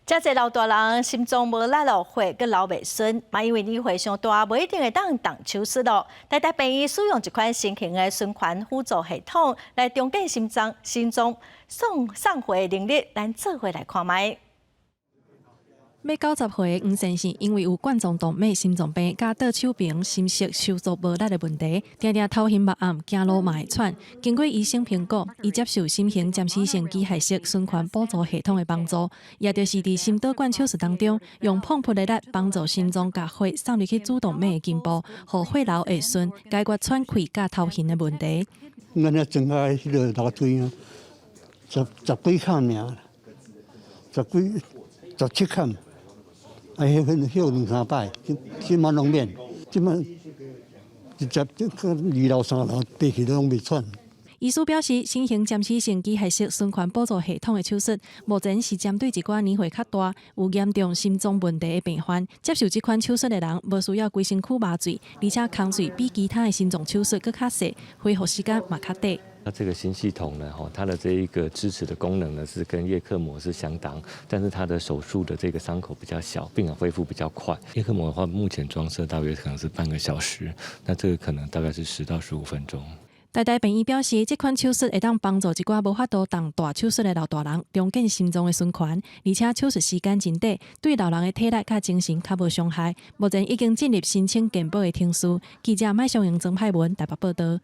真侪老大人心中无力了，血佮流袂顺，嘛因为年岁上大，无一定会当动手术咯。但病医使用一款新型的循环辅助系统来重建心脏送回能力，咱做伙来看卖。要90岁的黄先生，因为有冠状动脉心脏病、加倒手柄、心室收缩无力的问题，常常头晕目暗，走路嘛会喘。经过医生评估，伊接受新型暂时性机械式循环辅助系统的帮助，也就是伫心导管手术当中，用碰扑的力帮助心脏甲血送入去主动脉的根部，互血流会顺，解决喘气甲头晕的问题。咱遐增加迄个楼梯啊，十几坎尔，17坎。休2、3摆，即满拢免，即满2楼、3楼爬起拢袂喘。医师表示，新型暂时性机械式循环辅助系统的手术，目前是针对一寡年岁较大、有严重心脏问题的病患。接受这款手术的人，无需要规身躯麻醉，而且空水比其他的心脏手术更较细，恢复时间嘛较短。它这个新系统呢，它的这一个支持的功能呢是跟叶克膜是相当，但是它的手术的这个伤口比较小，病人恢复比较快。叶克膜的话，目前装设大约可能是半个小时，那这个可能大概是10到15分钟。台病医表示，这款手术会当帮助一寡无法度动大手术的老大人重建心脏的循环，而且手术时间真短，对老人的体力甲精神较无伤害。目前已经进入申请健保的程序。记者麦尚英、曾派文台北报道。